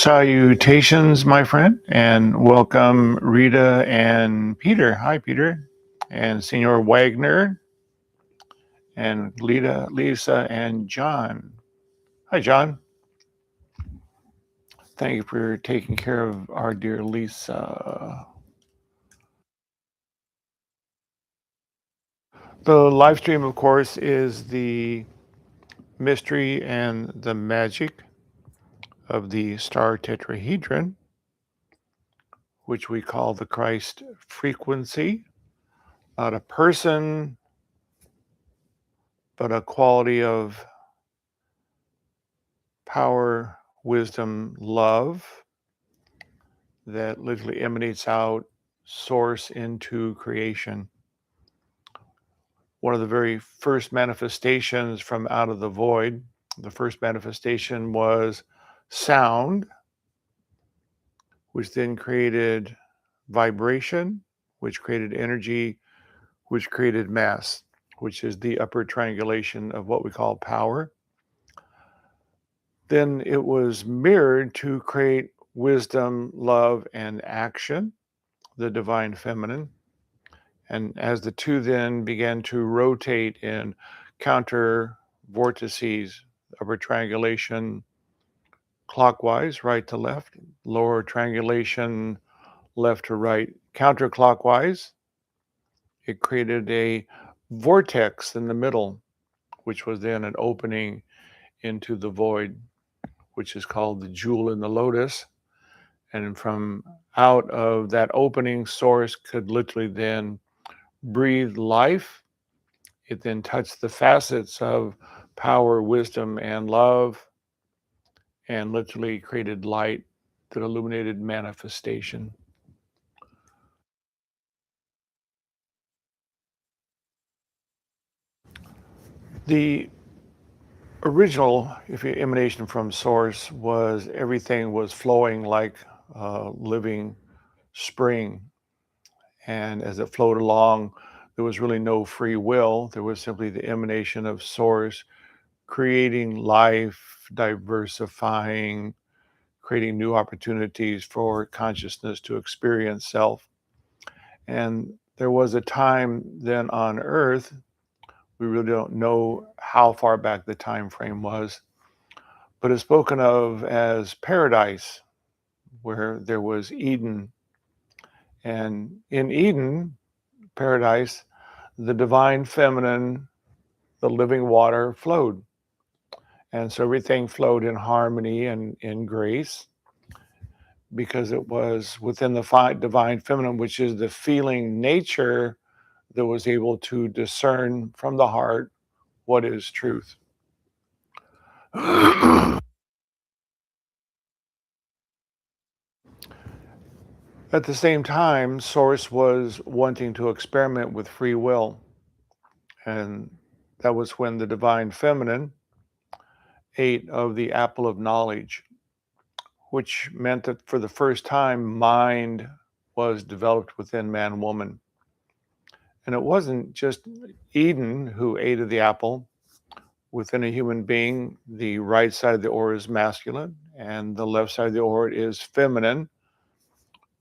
Salutations, my friend, and welcome Rita and Peter. Hi, Peter, and Senor Wagner, and Lisa, and John. Hi, John. Thank you for taking care of our dear Lisa. The live stream, of course, is the mystery and the magic of the star tetrahedron, which we call the Christ frequency. Not a person, but a quality of power, wisdom, love that literally emanates out, source into creation. One of the very first manifestations from out of the void, the first manifestation was sound, which then created vibration, which created energy, which created mass, which is the upper triangulation of what we call power. Then it was mirrored to create wisdom, love, and action, the divine feminine. And as the two then began to rotate in counter vortices, upper triangulation clockwise, right to left, lower triangulation left to right, counterclockwise, it created a vortex in the middle, which was then an opening into the void, which is called the jewel in the lotus. And from out of that opening, source could literally then breathe life. It then touched the facets of power, wisdom, and love, and literally created light that illuminated manifestation. The original, if you emanation from source, was everything was flowing like a living spring. And as it flowed along, there was really no free will. There was simply the emanation of source, creating life, diversifying, creating new opportunities for consciousness to experience self. And there was a time then on Earth, we really don't know how far back the time frame was, but it's spoken of as paradise, where there was Eden. And in Eden, paradise, the divine feminine, the living water flowed. And so everything flowed in harmony and in grace because it was within the divine feminine, which is the feeling nature that was able to discern from the heart what is truth. At the same time, Source was wanting to experiment with free will. And that was when the divine feminine ate of the apple of knowledge, which meant that for the first time, mind was developed within man woman. And it wasn't just Eden who ate of the apple. Within a human being, the right side of the aura is masculine and the left side of the aura is feminine.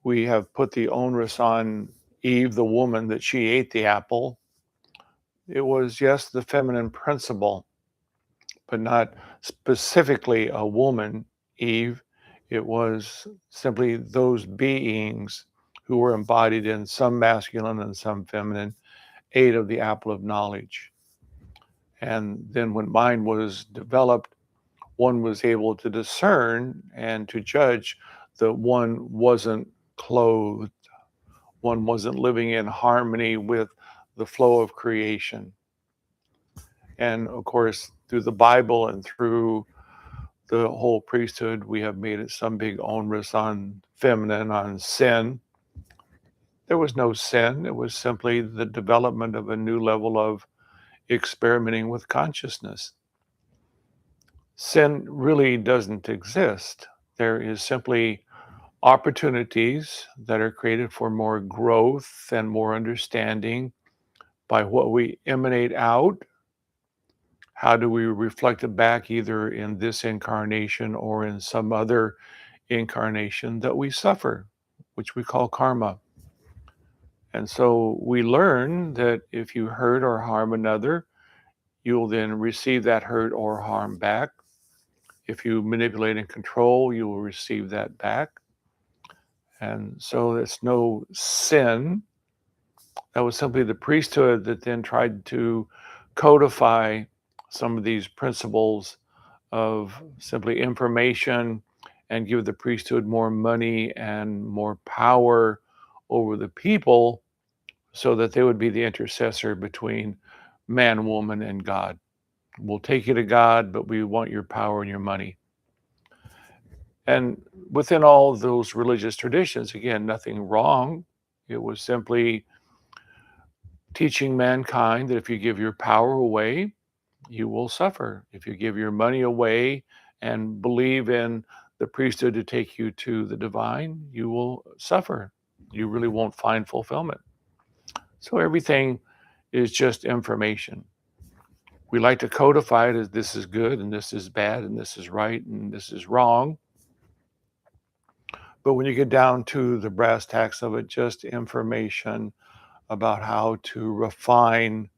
We have put the onus on Eve, the woman, that she ate the apple. It was, yes, the feminine principle, but not specifically a woman, Eve. It was simply those beings who were embodied in some masculine and some feminine, ate of the apple of knowledge. And then when mind was developed, one was able to discern and to judge that one wasn't clothed, one wasn't living in harmony with the flow of creation. And of course, through the Bible and through the whole priesthood, we have made it some big onus on feminine, on sin. There was no sin. It was simply the development of a new level of experimenting with consciousness. Sin really doesn't exist. There is simply opportunities that are created for more growth and more understanding by what we emanate out. How do we reflect it back either in this incarnation or in some other incarnation that we suffer, which we call karma. And so we learn that if you hurt or harm another, you will then receive that hurt or harm back. If you manipulate and control, you will receive that back. And so it's no sin. That was simply the priesthood that then tried to codify some of these principles of simply information and give the priesthood more money and more power over the people so that they would be the intercessor between man, woman, and God. We'll take you to God, but we want your power and your money. And within all of those religious traditions, again, nothing wrong. It was simply teaching mankind that if you give your power away, you will suffer. If you give your money away and believe in the priesthood to take you to the divine, you will suffer. You really won't find fulfillment. So everything is just information. We like to codify it as this is good and this is bad and this is right and this is wrong. But when you get down to the brass tacks of it, just information about how to refine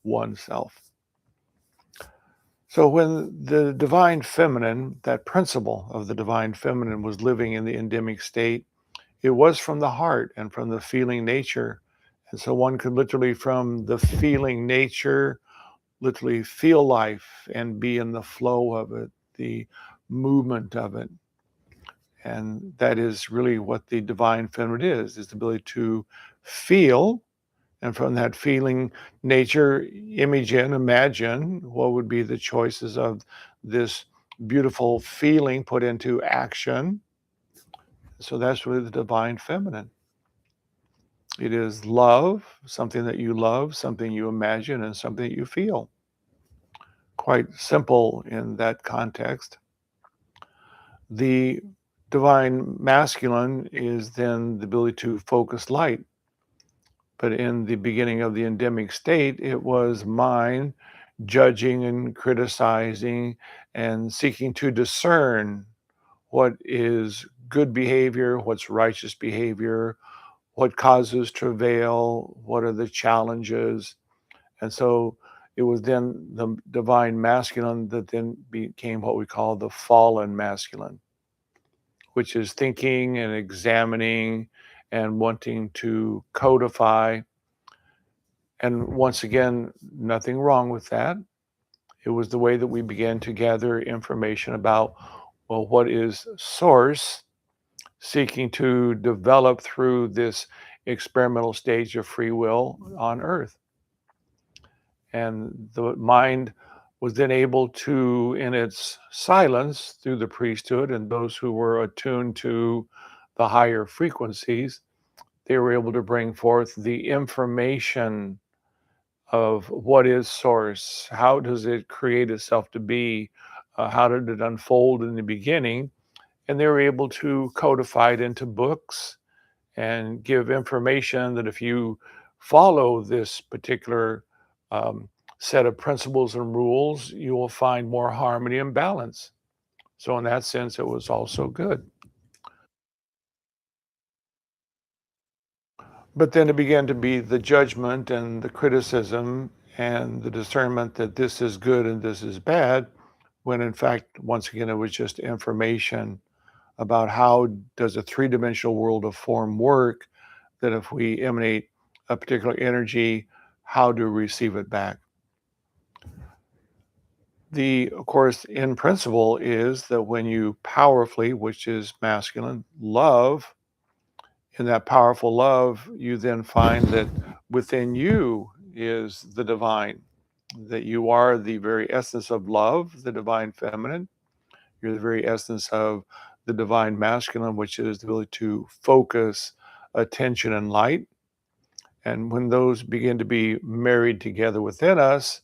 oneself. So when the divine feminine, that principle of the divine feminine was living in the endemic state, it was from the heart and from the feeling nature. And so one could literally, from the feeling nature, literally feel life and be in the flow of it, the movement of it. And that is really what the divine feminine is the ability to feel. And from that feeling nature, imagine what would be the choices of this beautiful feeling put into action. So that's really the divine feminine. It is love, something that you love, something you imagine, and something that you feel. Quite simple in that context. The divine masculine is then the ability to focus light. But in the beginning of the endemic state, it was mind judging and criticizing and seeking to discern what is good behavior, what's righteous behavior, what causes travail, what are the challenges. And so it was then the divine masculine that then became what we call the fallen masculine, which is thinking and examining and wanting to codify. And once again, nothing wrong with that. It was the way that we began to gather information about, well, what is source seeking to develop through this experimental stage of free will on earth. And the mind was then able to, in its silence through the priesthood and those who were attuned to the higher frequencies, they were able to bring forth the information of what is source, how does it create itself to be, how did it unfold in the beginning, and they were able to codify it into books and give information that if you follow this particular set of principles and rules, you will find more harmony and balance. So in that sense, it was also good. But then it began to be the judgment and the criticism and the discernment that this is good and this is bad, when in fact, once again, it was just information about how does a three-dimensional world of form work, that if we emanate a particular energy, how to receive it back. The, of course, in principle is that when you powerfully, which is masculine, love, in that powerful love, you then find that within you is the divine, that you are the very essence of love, the divine feminine. You're the very essence of the divine masculine, which is the ability to focus attention and light. And when those begin to be married together within us,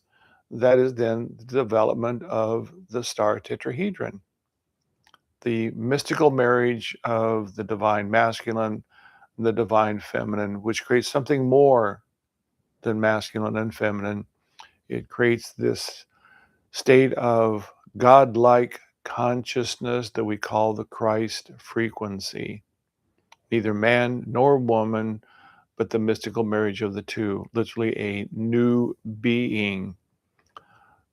that is then the development of the star tetrahedron, the mystical marriage of the divine masculine and the divine feminine, which creates something more than masculine and feminine. It creates this state of godlike consciousness that we call the Christ frequency. Neither man nor woman, but the mystical marriage of the two, literally a new being.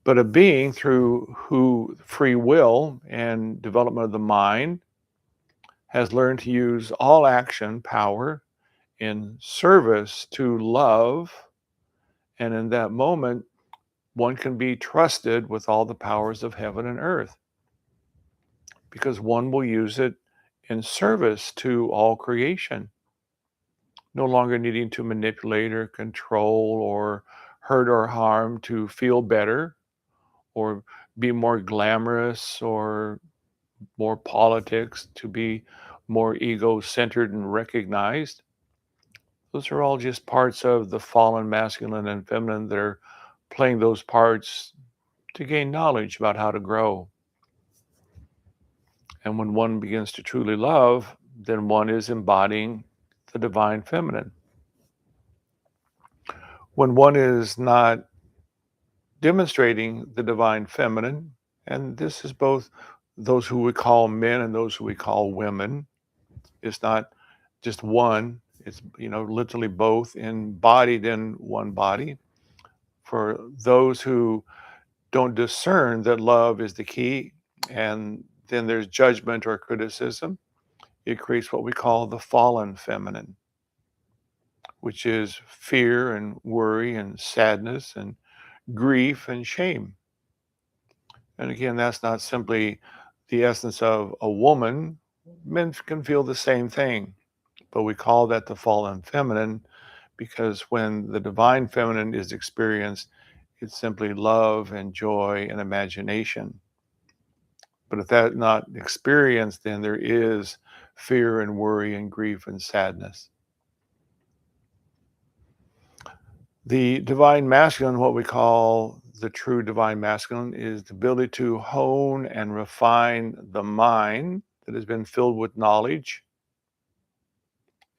But a being through who free will and development of the mind has learned to use all action power in service to love. And in that moment, one can be trusted with all the powers of heaven and earth because one will use it in service to all creation, no longer needing to manipulate or control or hurt or harm to feel better or be more glamorous or more politics to be more ego-centered and recognized. Those are all just parts of the fallen masculine and feminine that are playing those parts to gain knowledge about how to grow. And when one begins to truly love, then one is embodying the divine feminine. When one is not demonstrating the divine feminine, and this is both those who we call men and those who we call women, it's not just one, it's literally both embodied in one body. For those who don't discern that love is the key, and then there's judgment or criticism, it creates what we call the fallen feminine, which is fear and worry and sadness and grief and shame. And again, that's not simply the essence of a woman. Men can feel the same thing, but we call that the fallen feminine because when the divine feminine is experienced, it's simply love and joy and imagination. But if that's not experienced, then there is fear and worry and grief and sadness. The divine masculine, what we call the true divine masculine, is the ability to hone and refine the mind that has been filled with knowledge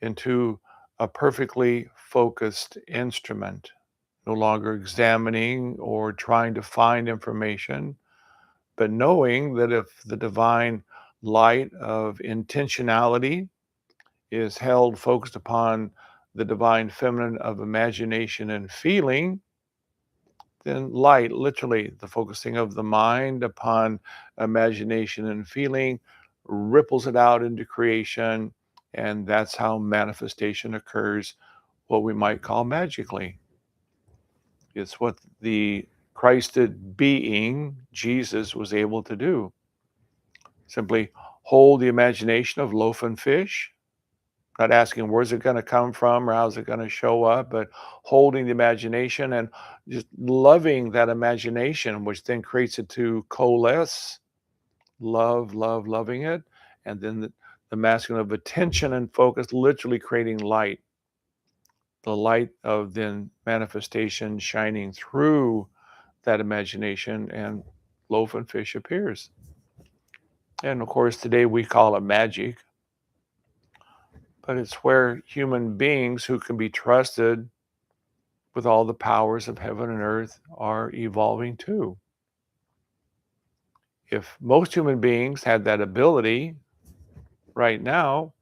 into a perfectly focused instrument, no longer examining or trying to find information, but knowing that if the divine light of intentionality is held focused upon the divine feminine of imagination and feeling, then light, literally the focusing of the mind upon imagination and feeling, ripples it out into creation. And that's how manifestation occurs, what we might call magically. It's what the Christed being, Jesus, was able to do. Simply hold the imagination of loaf and fish, not asking where's it going to come from or how's it going to show up, but holding the imagination and just loving that imagination, which then creates it to coalesce, loving it. And then the masculine of attention and focus, literally creating light, the light of then manifestation shining through that imagination, and loaf and fish appears. And of course, today we call it magic, but it's where human beings who can be trusted with all the powers of heaven and earth are evolving too. If most human beings had that ability right now,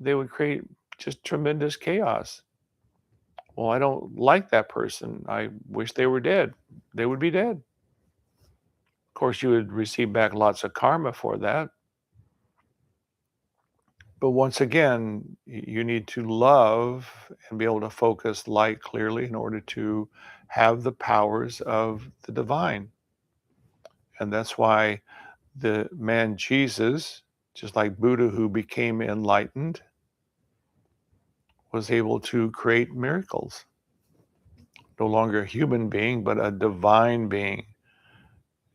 they would create just tremendous chaos. Well, I don't like that person. I wish they were dead. They would be dead. Of course, you would receive back lots of karma for that. But once again, you need to love and be able to focus light clearly in order to have the powers of the divine. And that's why the man Jesus, just like Buddha, who became enlightened, was able to create miracles. No longer a human being, but a divine being.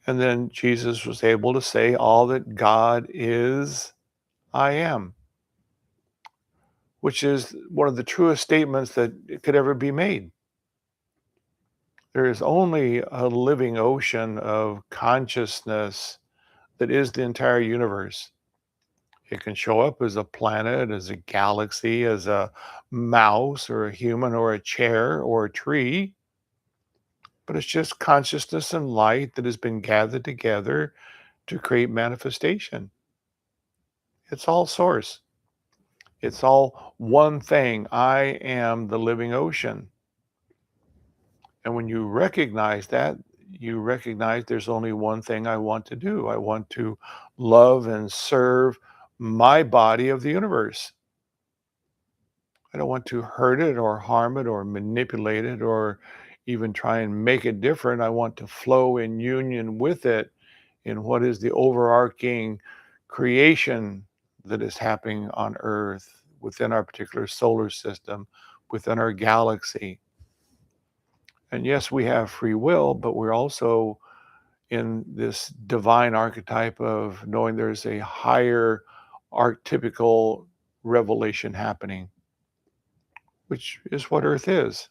And then Jesus was able to say, all that God is, I am, which is one of the truest statements that could ever be made. There is only a living ocean of consciousness that is the entire universe. It can show up as a planet, as a galaxy, as a mouse or a human or a chair or a tree, but it's just consciousness and light that has been gathered together to create manifestation. It's all source. It's all one thing. I am the living ocean. And when you recognize that, you recognize there's only one thing I want to do. I want to love and serve my body of the universe. I don't want to hurt it or harm it or manipulate it or even try and make it different. I want to flow in union with it in what is the overarching creation that is happening on Earth, within our particular solar system, within our galaxy. And yes, we have free will, but we're also in this divine archetype of knowing there's a higher archetypical revelation happening, which is what Earth is.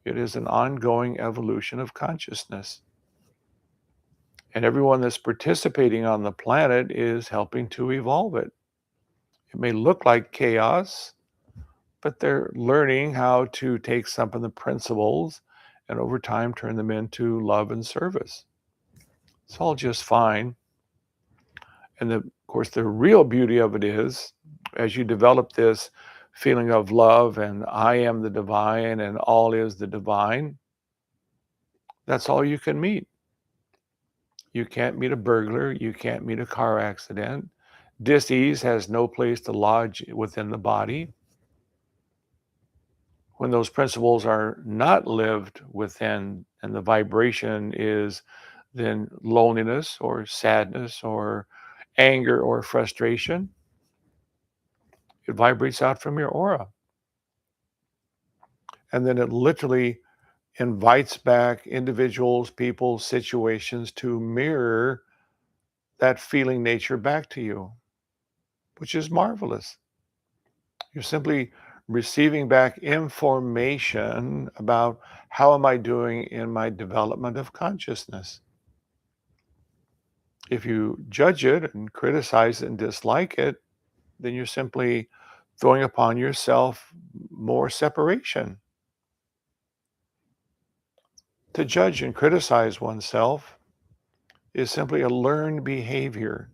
It is an ongoing evolution of consciousness. And everyone that's participating on the planet is helping to evolve it. It may look like chaos, but they're learning how to take some of the principles and over time turn them into love and service. It's all just fine. And of course, the real beauty of it is, as you develop this feeling of love and I am the divine and all is the divine, that's all you can meet. You can't meet a burglar. You can't meet a car accident. Dis-ease has no place to lodge within the body. When those principles are not lived within, and the vibration is then loneliness or sadness or anger or frustration, it vibrates out from your aura. And then it literally invites back individuals, people, situations to mirror that feeling nature back to you, which is marvelous. You're simply receiving back information about how am I doing in my development of consciousness. If you judge it and criticize it and dislike it, then you're simply throwing upon yourself more separation. To judge and criticize oneself is simply a learned behavior.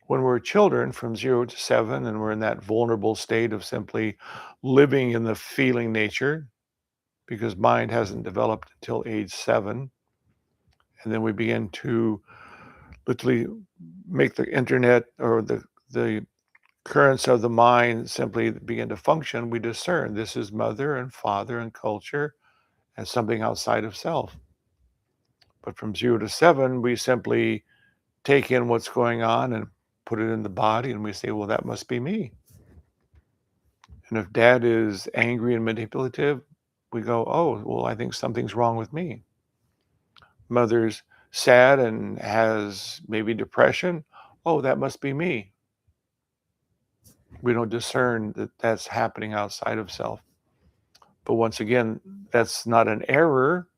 When we're children from 0 to 7 and we're in that vulnerable state of simply living in the feeling nature, because mind hasn't developed until age 7, and then we begin to literally make the internet or the currents of the mind simply begin to function. We discern this is mother and father and culture as something outside of self. But from 0 to 7, we simply take in what's going on and put it in the body, and we say, well, that must be me. And if dad is angry and manipulative, we go, oh, well, I think something's wrong with me. Mother's sad and has maybe depression. Oh, that must be me. We don't discern that that's happening outside of self. But once again, that's not an error.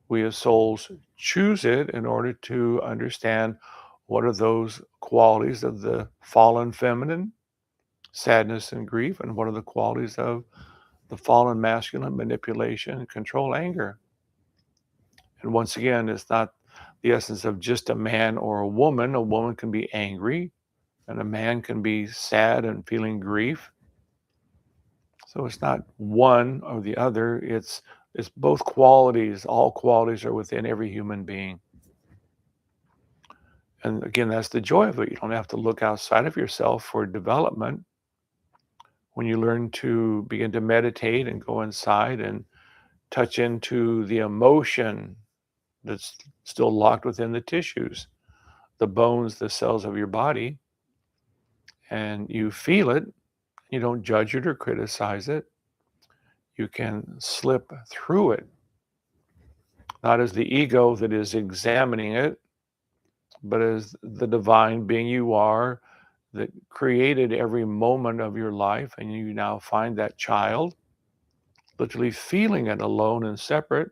We as souls choose it in order to understand what are those qualities of the fallen feminine, sadness and grief, and what are the qualities of the fallen masculine, manipulation, control, anger. And once again, it's not the essence of just a man or a woman. A woman can be angry, and a man can be sad and feeling grief. So it's not one or the other. It's both qualities. All qualities are within every human being. And again, that's the joy of it. You don't have to look outside of yourself for development. When you learn to begin to meditate and go inside and touch into the emotion that's still locked within the tissues, the bones, the cells of your body, and you feel it, you don't judge it or criticize it. You can slip through it, not as the ego that is examining it, but as the divine being you are that created every moment of your life. And you now find that child literally feeling it alone and separate.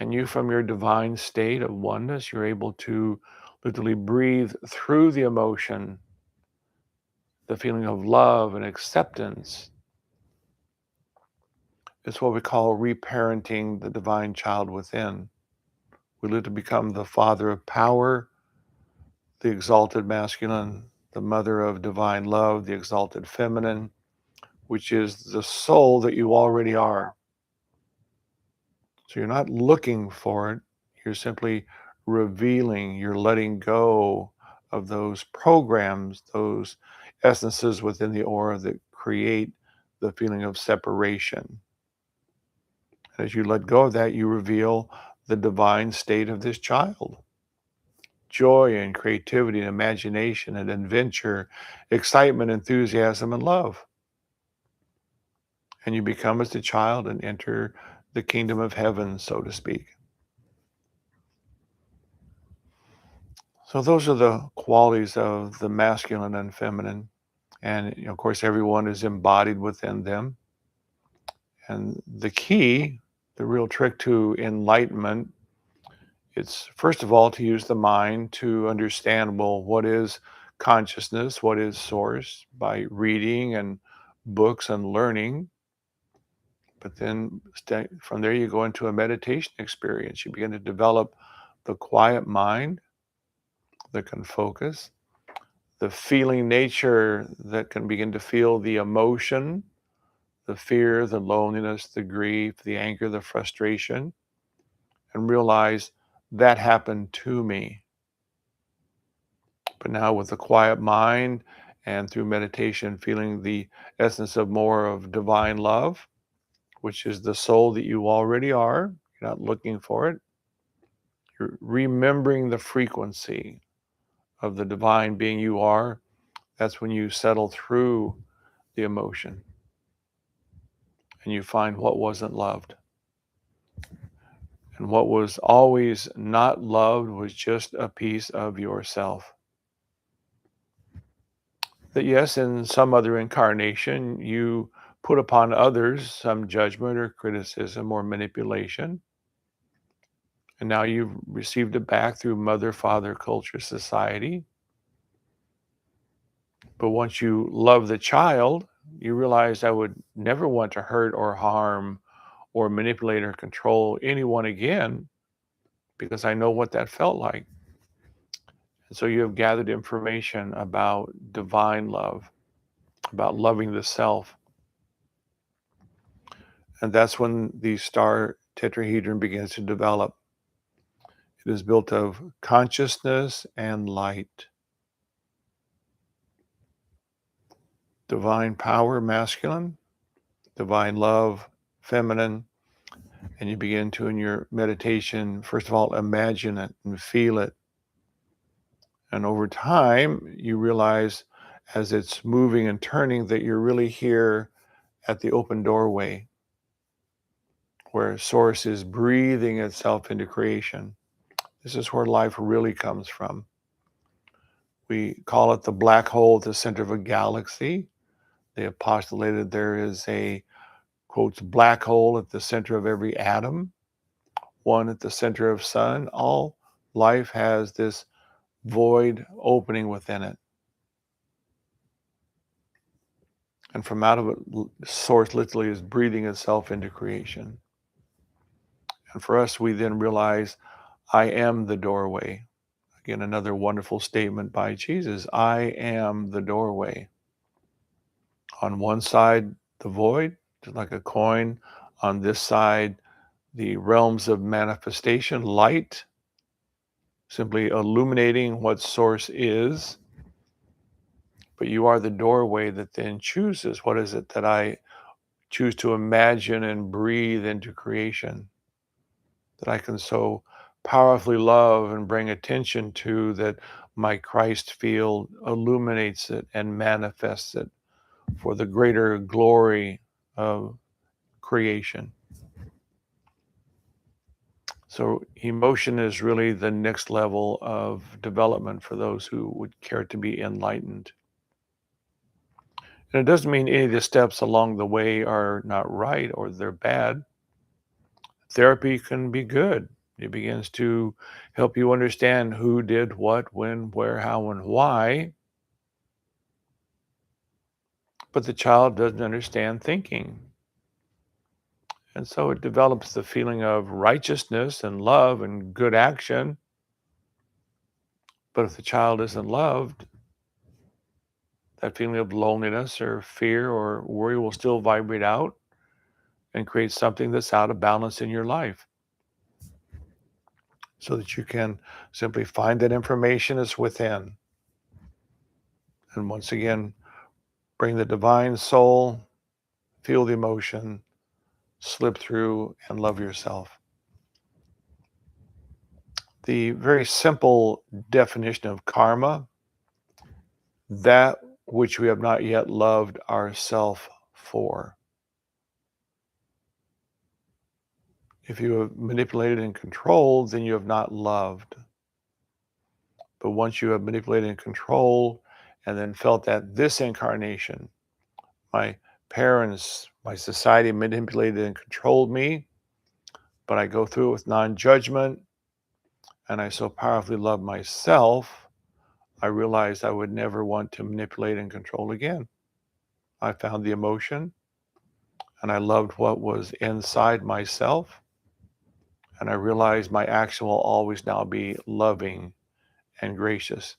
And you, from your divine state of oneness, you're able to literally breathe through the emotion, the feeling of love and acceptance. It's what we call reparenting the divine child within. We live to become the father of power, the exalted masculine, the mother of divine love, the exalted feminine, which is the soul that you already are. So you're not looking for it. You're simply revealing, you're letting go of those programs, those essences within the aura that create the feeling of separation. As you let go of that, you reveal the divine state of this child. Joy and creativity and imagination and adventure, excitement, enthusiasm, and love. And you become as the child and enter the kingdom of heaven, so to speak. So those are the qualities of the masculine and feminine. And of course, everyone is embodied within them. And the key, the real trick to enlightenment, it's first of all to use the mind to understand, well, what is consciousness, what is source, by reading and books and learning. But then from there, you go into a meditation experience. You begin to develop the quiet mind that can focus, the feeling nature that can begin to feel the emotion, the fear, the loneliness, the grief, the anger, the frustration, and realize that happened to me. But now with a quiet mind and through meditation, feeling the essence of more of divine love, which is the soul that you already are. You're not looking for it. You're remembering the frequency of the divine being you are. That's when you settle through the emotion and you find what wasn't loved. And what was always not loved was just a piece of yourself. That, yes, in some other incarnation, you put upon others some judgment or criticism or manipulation. And now you've received it back through mother, father, culture, society. But once you love the child, you realize I would never want to hurt or harm or manipulate or control anyone again because I know what that felt like. And so you have gathered information about divine love, about loving the self. And that's when the star tetrahedron begins to develop. It is built of consciousness and light. Divine power, masculine, divine love, feminine, and you begin to, in your meditation, first of all, imagine it and feel it. And over time, you realize as it's moving and turning that you're really here at the open doorway where Source is breathing itself into creation. This is where life really comes from. We call it the black hole at the center of a galaxy. They have postulated there is a, quotes, black hole at the center of every atom, one at the center of sun. All life has this void opening within it. And from out of it, Source literally is breathing itself into creation. And for us, we then realize, I am the doorway. Again, another wonderful statement by Jesus. I am the doorway. On one side, the void, just like a coin. On this side, the realms of manifestation, light, simply illuminating what Source is. But you are the doorway that then chooses what is it that I choose to imagine and breathe into creation, that I can so powerfully love and bring attention to, that my Christ field illuminates it and manifests it for the greater glory of creation. So emotion is really the next level of development for those who would care to be enlightened. And it doesn't mean any of the steps along the way are not right or they're bad. Therapy can be good. It begins to help you understand who did what, when, where, how, and why. But the child doesn't understand thinking. And so it develops the feeling of righteousness and love and good action. But if the child isn't loved, that feeling of loneliness or fear or worry will still vibrate out and create something that's out of balance in your life. So that you can simply find that information that's within. And once again, bring the divine soul, feel the emotion, slip through, and love yourself. The very simple definition of karma, that which we have not yet loved ourselves for. If you have manipulated and controlled, then you have not loved. But once you have manipulated and controlled, and then felt that this incarnation, my parents, my society manipulated and controlled me, but I go through it with non-judgment, and I so powerfully love myself, I realized I would never want to manipulate and control again. I found the emotion, and I loved what was inside myself, and I realized my action will always now be loving and gracious.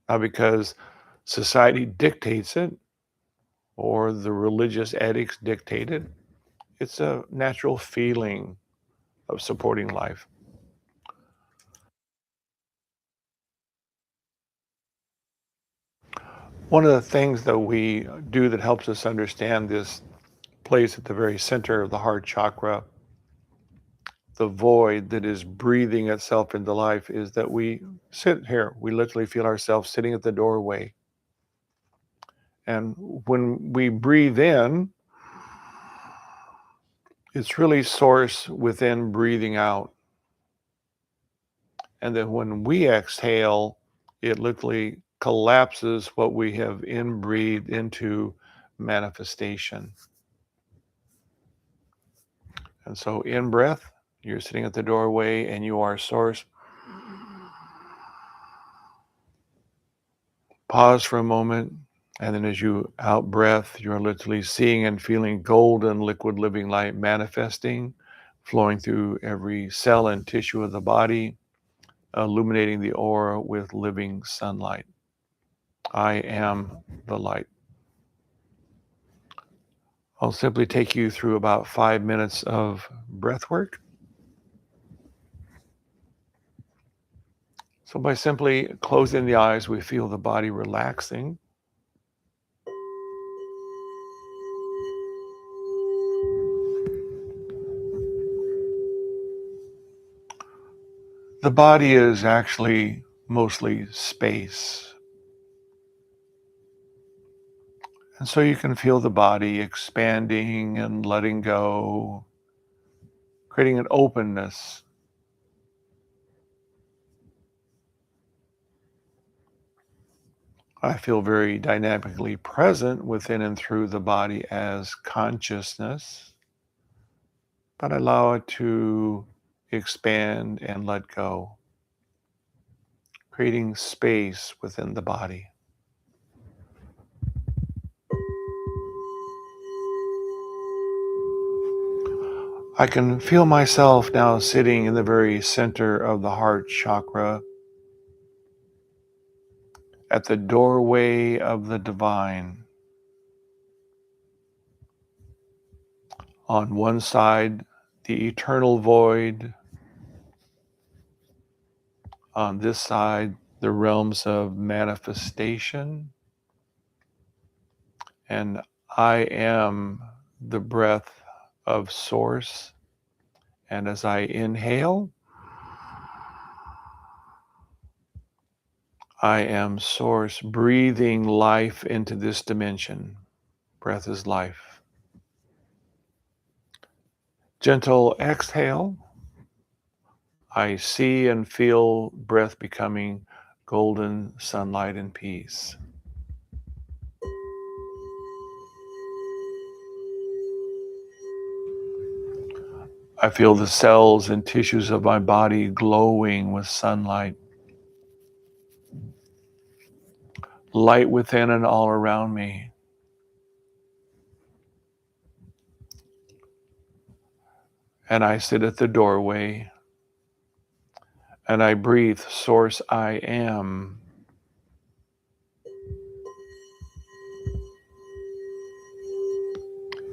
Not because society dictates it or the religious edicts dictate it. It's a natural feeling of supporting life. One of the things that we do that helps us understand this place at the very center of the heart chakra, the void that is breathing itself into life, is that we sit here. We literally feel ourselves sitting at the doorway. And when we breathe in, it's really source within breathing out. And then when we exhale, it literally collapses what we have inbreathed into manifestation. And so in breath, you're sitting at the doorway and you are source. Pause for a moment. And then as you out breath, you're literally seeing and feeling golden liquid living light manifesting, flowing through every cell and tissue of the body, illuminating the aura with living sunlight. I am the light. I'll simply take you through about 5 minutes of breath work. So by simply closing the eyes, we feel the body relaxing. The body is actually mostly space. And so you can feel the body expanding and letting go, creating an openness. I feel very dynamically present within and through the body as consciousness, but I allow it to expand and let go, creating space within the body. I can feel myself now sitting in the very center of the heart chakra, at the doorway of the divine. On one side, the eternal void. On this side, the realms of manifestation. And I am the breath of source. And as I inhale, I am source breathing life into this dimension. Breath is life. Gentle exhale. I see and feel breath becoming golden sunlight and peace. I feel the cells and tissues of my body glowing with sunlight. Light within and all around me. and I sit at the doorway, and I breathe Source I Am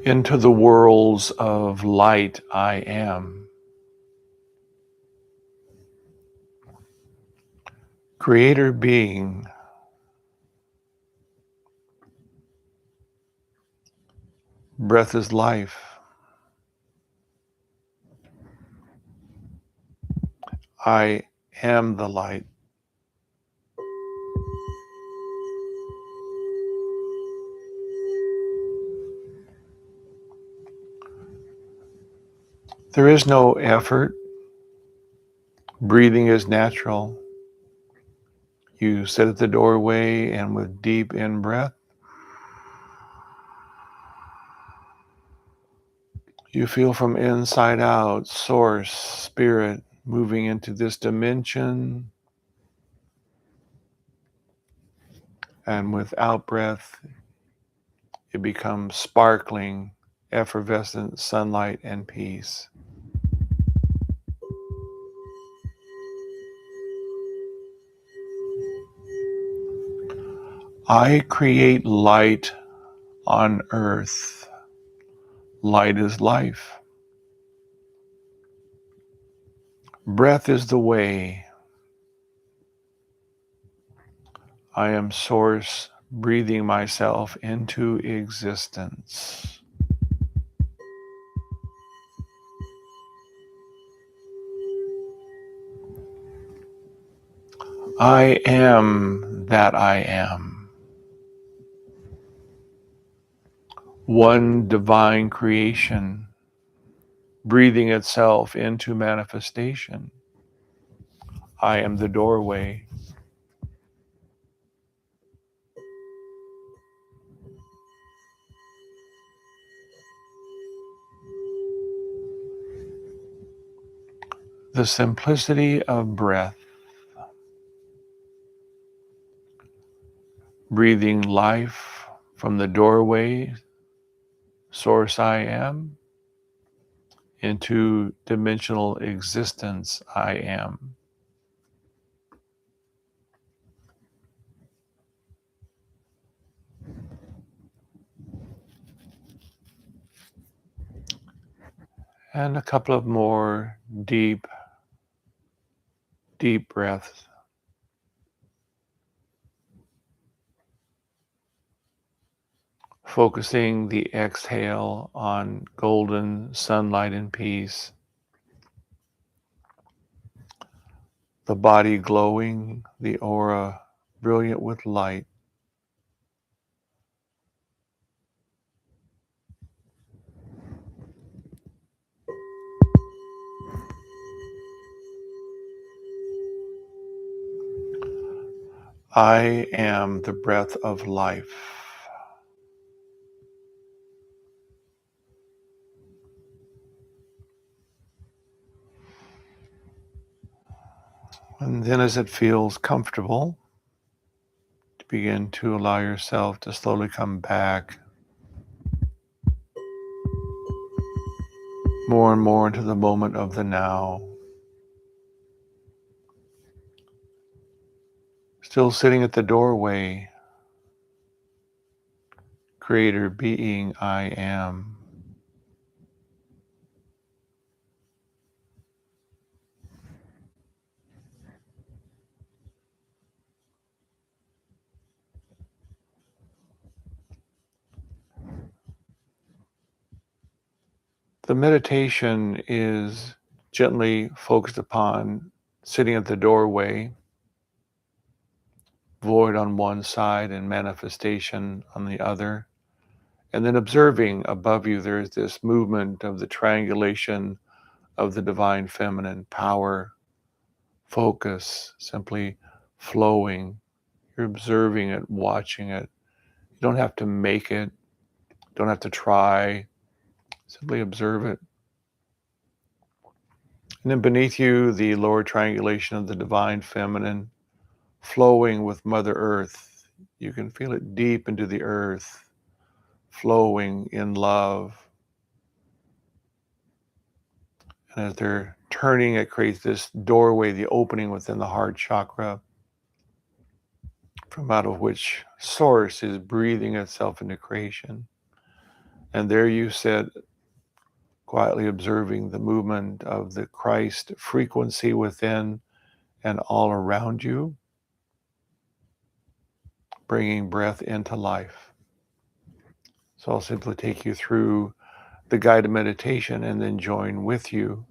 into the worlds of light I am. Creator being, breath is life. I am the light. There is no effort. Breathing is natural. You sit at the doorway, and with deep in-breath, you feel from inside out, Source, Spirit, moving into this dimension. And with out-breath, it becomes sparkling, effervescent sunlight and peace. I create light on earth. Light is life. Breath is the way. I am Source, breathing myself into existence. I am that I am. One divine creation, breathing itself into manifestation. I am the doorway. The simplicity of breath, breathing life from the doorway, Source I am, into dimensional existence I am. And a couple of more deep breaths. Focusing the exhale on golden sunlight and peace. The body glowing, the aura brilliant with light. I am the breath of life. And then as it feels comfortable, to begin to allow yourself to slowly come back more and more into the moment of the now. Still sitting at the doorway, Creator being I am. The meditation is gently focused upon sitting at the doorway, void on one side and manifestation on the other. And then observing above you, there's this movement of the triangulation of the divine feminine power, focus, simply flowing. You're observing it, watching it. You don't have to make it, don't have to try, simply observe it. And then beneath you, the lower triangulation of the divine feminine, flowing with Mother Earth. You can feel it deep into the earth, flowing in love. And as they're turning, it creates this doorway, the opening within the heart chakra, from out of which Source is breathing itself into creation. And there you sit, quietly observing the movement of the Christ frequency within and all around you, bringing breath into life. So I'll simply take you through the guided meditation and then join with you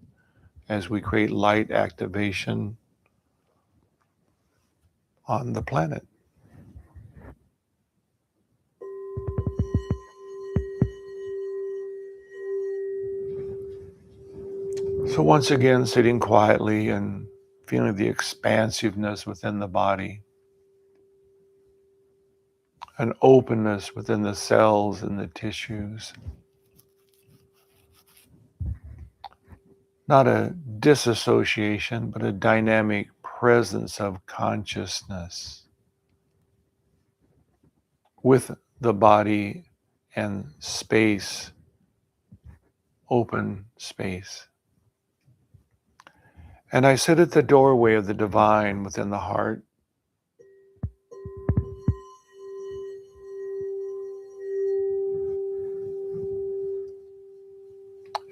as we create light activation on the planet. So once again, sitting quietly and feeling the expansiveness within the body, an openness within the cells and the tissues, not a disassociation, but a dynamic presence of consciousness with the body and space, open space. And I sit at the doorway of the divine within the heart.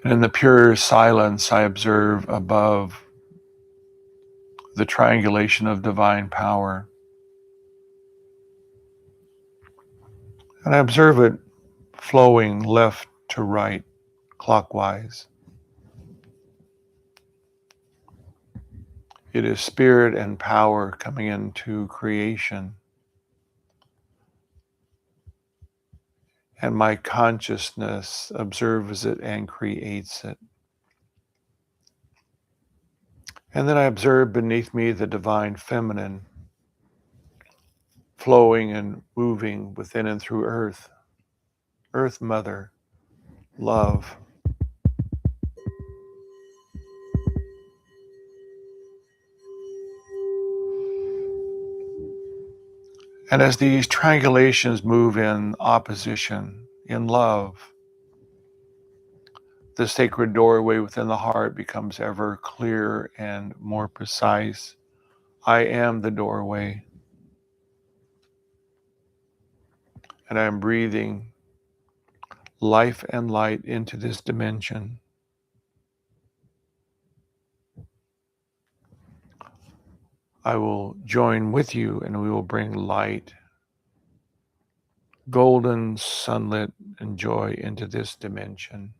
And in the pure silence, I observe above the triangulation of divine power. And I observe it flowing left to right, clockwise. It is spirit and power coming into creation. And my consciousness observes it and creates it. And then I observe beneath me the divine feminine flowing and moving within and through earth. Earth Mother, love. And as these triangulations move in opposition, in love, the sacred doorway within the heart becomes ever clearer and more precise. I am the doorway, and I am breathing life and light into this dimension. I will join with you, and we will bring light, golden, sunlit, and joy into this dimension.